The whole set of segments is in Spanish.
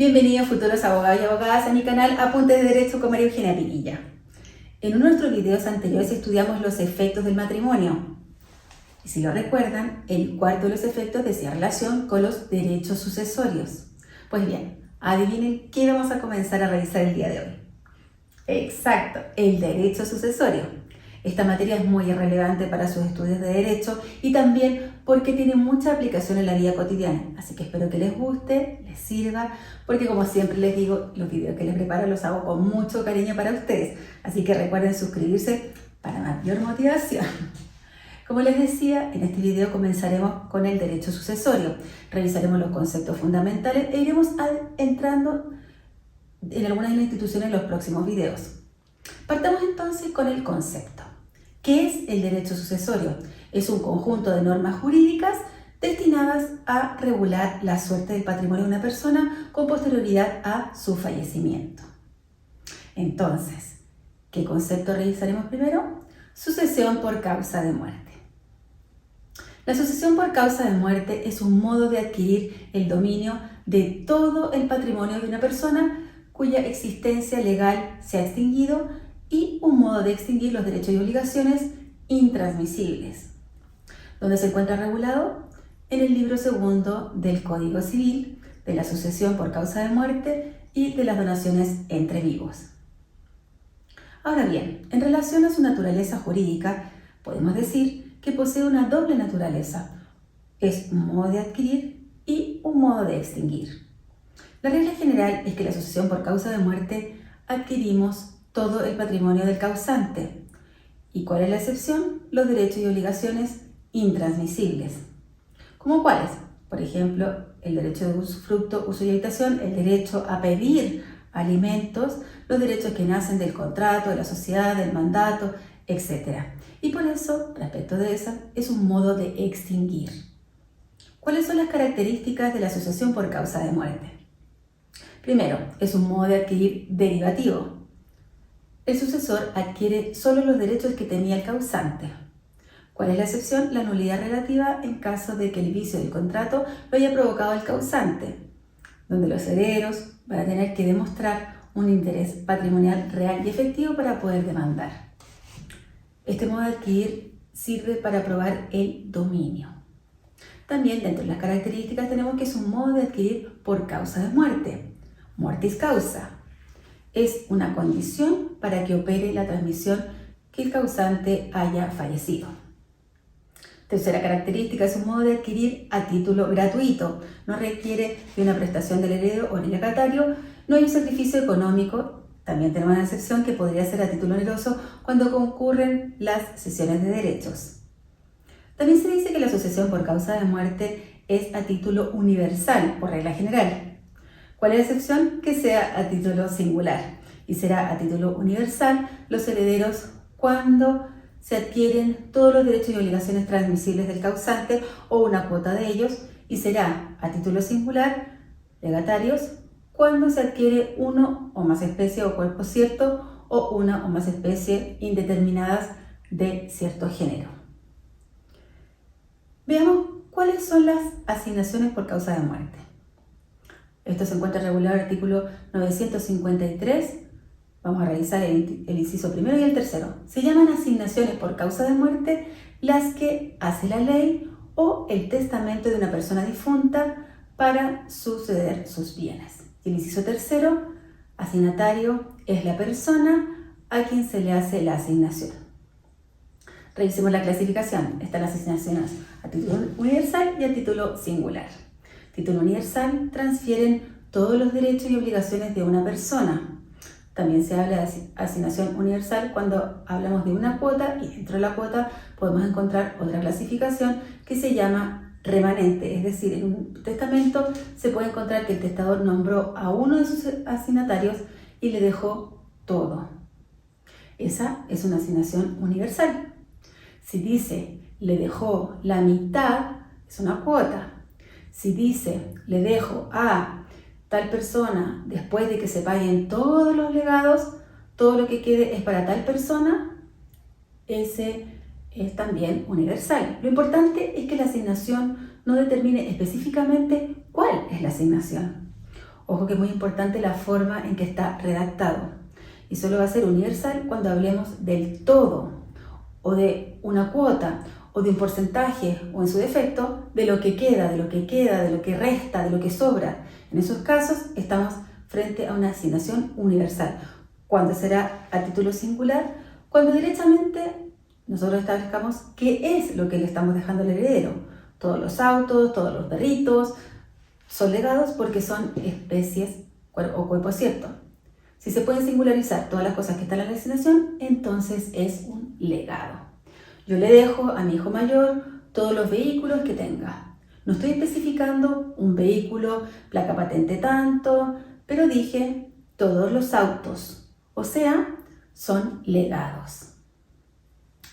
Bienvenidos futuros abogados y abogadas a mi canal Apuntes de Derecho con María Eugenia Pinilla. En uno de nuestros videos anteriores estudiamos los efectos del matrimonio. Y si lo recuerdan, el cuarto de los efectos decía relación con los derechos sucesorios. Pues bien, adivinen qué vamos a comenzar a revisar el día de hoy. Exacto, el derecho sucesorio. Esta materia es muy relevante para sus estudios de derecho y también porque tiene mucha aplicación en la vida cotidiana. Así que espero que les guste, les sirva, porque como siempre les digo, los videos que les preparo los hago con mucho cariño para ustedes. Así que recuerden suscribirse para mayor motivación. Como les decía, en este video comenzaremos con el derecho sucesorio. Revisaremos los conceptos fundamentales e iremos entrando en algunas de las instituciones en los próximos videos. Partamos entonces con el concepto. ¿Qué es el derecho sucesorio? Es un conjunto de normas jurídicas destinadas a regular la suerte del patrimonio de una persona con posterioridad a su fallecimiento. Entonces, ¿qué concepto revisaremos primero? Sucesión por causa de muerte. La sucesión por causa de muerte es un modo de adquirir el dominio de todo el patrimonio de una persona cuya existencia legal se ha extinguido y un modo de extinguir los derechos y obligaciones intransmisibles. ¿Dónde se encuentra regulado? En el libro segundo del Código Civil, de la sucesión por causa de muerte y de las donaciones entre vivos. Ahora bien, en relación a su naturaleza jurídica, podemos decir que posee una doble naturaleza. Es un modo de adquirir y un modo de extinguir. La regla general es que la sucesión por causa de muerte adquirimos todo el patrimonio del causante. ¿Y cuál es la excepción? Los derechos y obligaciones intransmisibles. ¿Cómo cuáles? Por ejemplo, el derecho de usufructo, uso y habitación, el derecho a pedir alimentos, los derechos que nacen del contrato, de la sociedad, del mandato, etc. Y por eso, respecto de esa, es un modo de extinguir. ¿Cuáles son las características de la sucesión por causa de muerte? Primero, es un modo de adquirir derivativo. El sucesor adquiere solo los derechos que tenía el causante. ¿Cuál es la excepción? La nulidad relativa en caso de que el vicio del contrato lo haya provocado el causante, donde los herederos van a tener que demostrar un interés patrimonial real y efectivo para poder demandar. Este modo de adquirir sirve para probar el dominio. También dentro de las características tenemos que es un modo de adquirir por causa de muerte, mortis causa. Es una condición para que opere la transmisión que el causante haya fallecido. Tercera característica, es un modo de adquirir a título gratuito. No requiere de una prestación del heredero o del legatario. No hay un sacrificio económico. También tenemos una excepción que podría ser a título oneroso cuando concurren las cesiones de derechos. También se dice que la sucesión por causa de muerte es a título universal, por regla general. ¿Cuál es la excepción? Que sea a título singular y será a título universal los herederos cuando se adquieren todos los derechos y obligaciones transmisibles del causante o una cuota de ellos, y será a título singular legatarios cuando se adquiere uno o más especies o cuerpo cierto o una o más especies indeterminadas de cierto género. Veamos cuáles son las asignaciones por causa de muerte. Esto se encuentra regulado en el artículo 953. Vamos a revisar el inciso primero y el tercero. Se llaman asignaciones por causa de muerte las que hace la ley o el testamento de una persona difunta para suceder sus bienes. El inciso tercero, asignatario es la persona a quien se le hace la asignación. Revisemos la clasificación. Están las asignaciones a título universal y a título singular. Título universal transfieren todos los derechos y obligaciones de una persona. También se habla de asignación universal cuando hablamos de una cuota, y dentro de la cuota podemos encontrar otra clasificación que se llama remanente. Es decir, en un testamento se puede encontrar que el testador nombró a uno de sus asignatarios y le dejó todo. Esa es una asignación universal. Si dice le dejó la mitad, es una cuota. Si dice, le dejo a tal persona después de que se paguen todos los legados, todo lo que quede es para tal persona, ese es también universal. Lo importante es que la asignación no determine específicamente cuál es la asignación. Ojo que es muy importante la forma en que está redactado. Y solo va a ser universal cuando hablemos del todo, o de una cuota, o de un porcentaje, o en su defecto, de lo que queda, de lo que queda, de lo que resta, de lo que sobra. En esos casos estamos frente a una asignación universal. ¿Cuándo será a título singular? Cuando directamente nosotros establezcamos qué es lo que le estamos dejando al heredero. Todos los autos, todos los perritos son legados porque son especies o cuerpos ciertos. Si se pueden singularizar todas las cosas que están en la asignación, entonces es un legado. Yo le dejo a mi hijo mayor todos los vehículos que tenga. No estoy especificando un vehículo, placa patente tanto, pero dije todos los autos, o sea, son legados.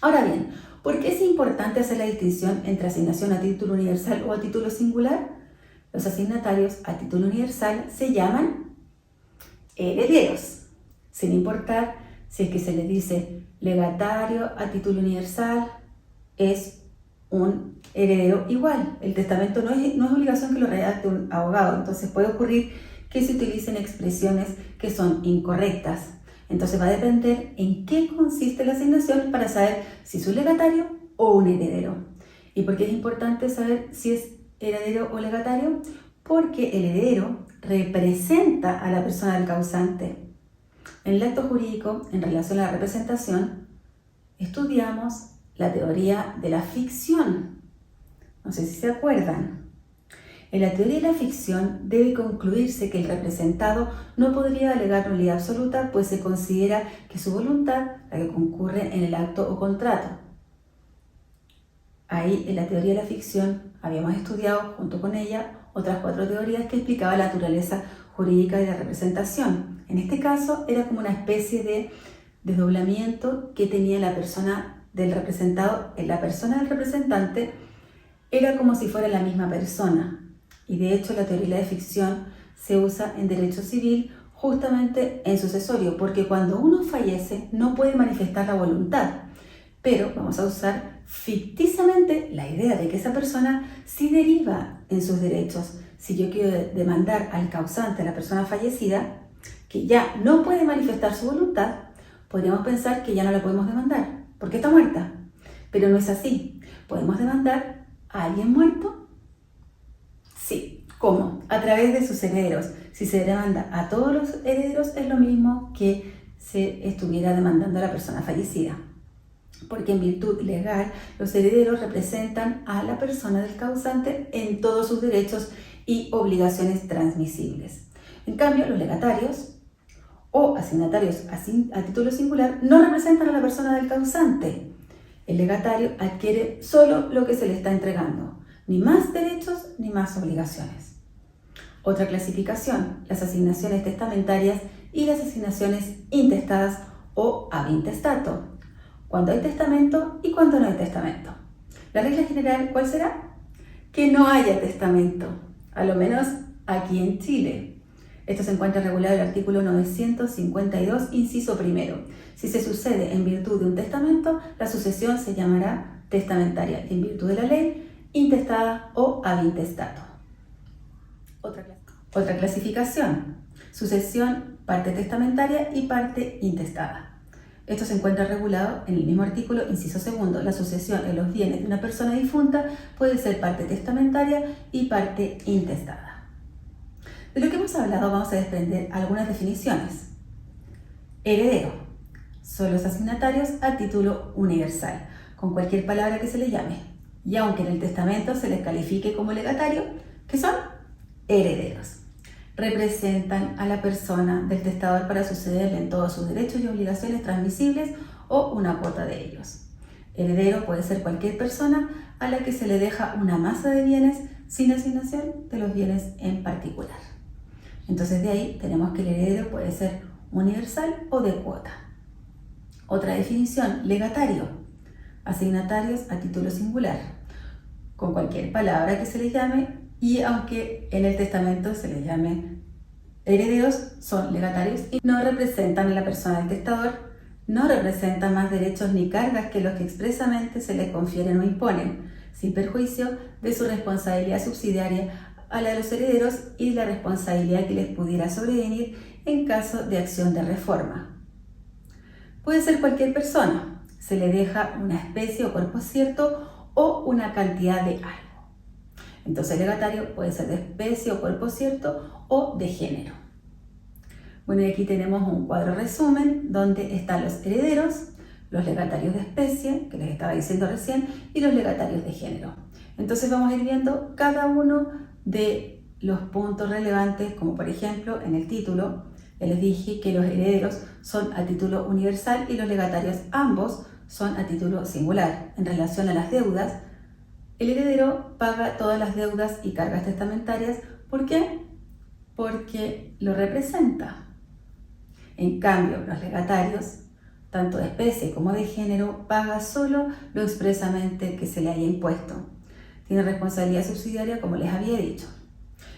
Ahora bien, ¿por qué es importante hacer la distinción entre asignación a título universal o a título singular? Los asignatarios a título universal se llaman herederos, sin importar si es que se les dice legatario a título universal, es un heredero igual. El testamento no es obligación que lo redacte un abogado, entonces puede ocurrir que se utilicen expresiones que son incorrectas. Entonces va a depender en qué consiste la asignación para saber si es un legatario o un heredero. ¿Y por qué es importante saber si es heredero o legatario? Porque el heredero representa a la persona del causante. En el acto jurídico, en relación a la representación, estudiamos la teoría de la ficción. No sé si se acuerdan. En la teoría de la ficción debe concluirse que el representado no podría alegar nulidad absoluta, pues se considera que su voluntad la que concurre en el acto o contrato. Ahí, en la teoría de la ficción, habíamos estudiado, junto con ella, otras 4 teorías que explicaban la naturaleza jurídica de la representación. En este caso, era como una especie de desdoblamiento que tenía la persona del representado. En la persona del representante era como si fuera la misma persona. Y de hecho, la teoría de ficción se usa en derecho civil justamente en sucesorio, porque cuando uno fallece no puede manifestar la voluntad, pero vamos a usar ficticiamente la idea de que esa persona sí deriva en sus derechos. Si yo quiero demandar al causante, a la persona fallecida, que ya no puede manifestar su voluntad, podríamos pensar que ya no la podemos demandar, porque está muerta. Pero no es así. ¿Podemos demandar a alguien muerto? Sí. ¿Cómo? A través de sus herederos. Si se demanda a todos los herederos, es lo mismo que se estuviera demandando a la persona fallecida. Porque en virtud legal, los herederos representan a la persona del causante en todos sus derechos y obligaciones transmisibles. En cambio, los legatarios o asignatarios a título singular no representan a la persona del causante. El legatario adquiere solo lo que se le está entregando, ni más derechos ni más obligaciones. Otra clasificación, las asignaciones testamentarias y las asignaciones intestadas o ab intestato. Cuando hay testamento y cuando no hay testamento. La regla general, ¿cuál será? Que no haya testamento, a lo menos aquí en Chile. Esto se encuentra regulado en el artículo 952, inciso primero. Si se sucede en virtud de un testamento, la sucesión se llamará testamentaria y en virtud de la ley, intestada o ab intestato. Otra clasificación, sucesión, parte testamentaria y parte intestada. Esto se encuentra regulado en el mismo artículo, inciso segundo. La sucesión en los bienes de una persona difunta puede ser parte testamentaria y parte intestada. De lo que hemos hablado vamos a desprender algunas definiciones. Heredero son los asignatarios a título universal, con cualquier palabra que se le llame, y aunque en el testamento se les califique como legatario, que son herederos. Representan a la persona del testador para sucederle en todos sus derechos y obligaciones transmisibles o una cuota de ellos. Heredero puede ser cualquier persona a la que se le deja una masa de bienes sin asignación de los bienes en particular. Entonces de ahí tenemos que el heredero puede ser universal o de cuota. Otra definición, legatario, asignatarios a título singular, con cualquier palabra que se le llame. Y aunque en el testamento se les llame herederos, son legatarios y no representan a la persona del testador, no representan más derechos ni cargas que los que expresamente se les confieren o imponen, sin perjuicio de su responsabilidad subsidiaria a la de los herederos y la responsabilidad que les pudiera sobrevenir en caso de acción de reforma. Puede ser cualquier persona, se le deja una especie o cuerpo cierto o una cantidad de algo. Entonces el legatario puede ser de especie o cuerpo cierto o de género. Bueno, y aquí tenemos un cuadro resumen donde están los herederos, los legatarios de especie, que les estaba diciendo recién, y los legatarios de género. Entonces vamos a ir viendo cada uno de los puntos relevantes, como por ejemplo en el título, ya les dije que los herederos son a título universal y los legatarios ambos son a título singular. En relación a las deudas, el heredero paga todas las deudas y cargas testamentarias. ¿Por qué? Porque lo representa. En cambio, los legatarios, tanto de especie como de género, paga solo lo expresamente que se le haya impuesto. Tiene responsabilidad subsidiaria, como les había dicho.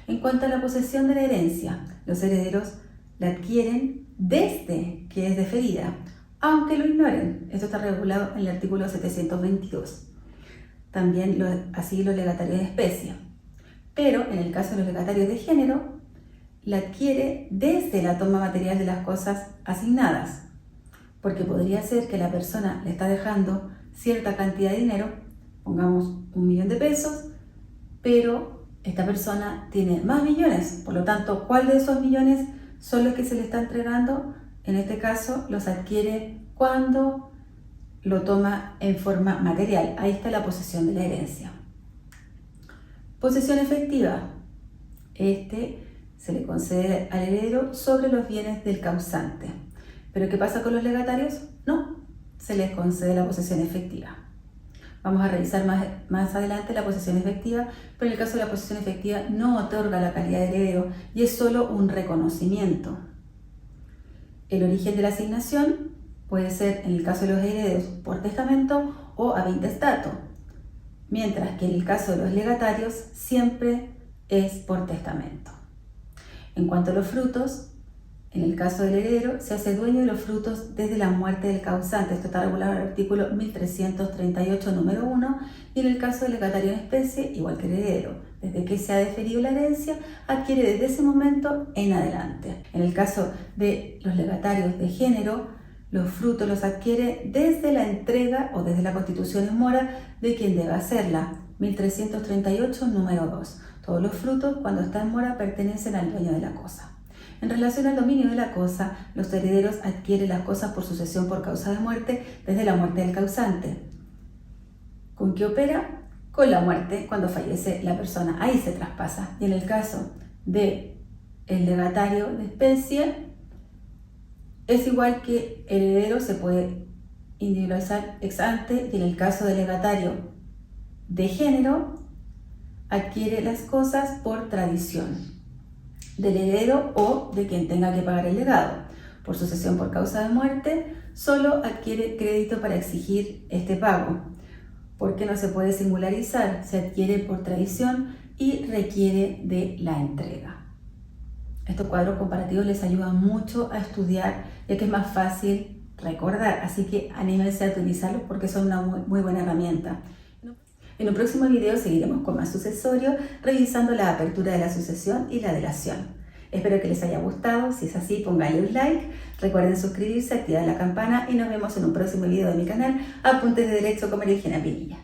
En cuanto a la posesión de la herencia, los herederos la adquieren desde que es deferida, aunque lo ignoren. Esto está regulado en el artículo 722. También así los legatarios de especie. Pero en el caso de los legatarios de género, la adquiere desde la toma material de las cosas asignadas, porque podría ser que la persona le está dejando cierta cantidad de dinero, pongamos 1 millón de pesos, pero esta persona tiene más millones, por lo tanto, ¿cuál de esos millones son los que se le está entregando? En este caso, los adquiere cuando lo toma en forma material. Ahí está la posesión de la herencia. Posesión efectiva. Se le concede al heredero sobre los bienes del causante. ¿Pero qué pasa con los legatarios? No, se les concede la posesión efectiva. Vamos a revisar más adelante la posesión efectiva, pero en el caso de la posesión efectiva no otorga la calidad de heredero y es solo un reconocimiento. El origen de la asignación puede ser, en el caso de los herederos, por testamento o a intestato, mientras que en el caso de los legatarios siempre es por testamento. En cuanto a los frutos, en el caso del heredero, se hace dueño de los frutos desde la muerte del causante. Esto está regulado en el artículo 1338, número 1, y en el caso del legatario en especie, igual que el heredero. Desde que se ha deferido la herencia, adquiere desde ese momento en adelante. En el caso de los legatarios de género, los frutos los adquiere desde la entrega o desde la constitución en mora de quien deba hacerla. 1338, número 2. Todos los frutos, cuando están en mora, pertenecen al dueño de la cosa. En relación al dominio de la cosa, los herederos adquieren las cosas por sucesión por causa de muerte desde la muerte del causante. ¿Con qué opera? Con la muerte, cuando fallece la persona. Ahí se traspasa. Y en el caso del legatario de especie, es igual que el heredero se puede individualizar ex ante, y en el caso del legatario de género, adquiere las cosas por tradición del heredero o de quien tenga que pagar el legado. Por sucesión por causa de muerte, solo adquiere crédito para exigir este pago, porque no se puede singularizar, se adquiere por tradición y requiere de la entrega. Estos cuadros comparativos les ayudan mucho a estudiar, ya que es más fácil recordar, así que anímense a utilizarlos porque son una muy buena herramienta. En un próximo video seguiremos con más sucesorios, revisando la apertura de la sucesión y la delación. Espero que les haya gustado. Si es así, pónganle un like, recuerden suscribirse, activar la campana y nos vemos en un próximo video de mi canal Apuntes de Derecho con María Eugenia Pinilla.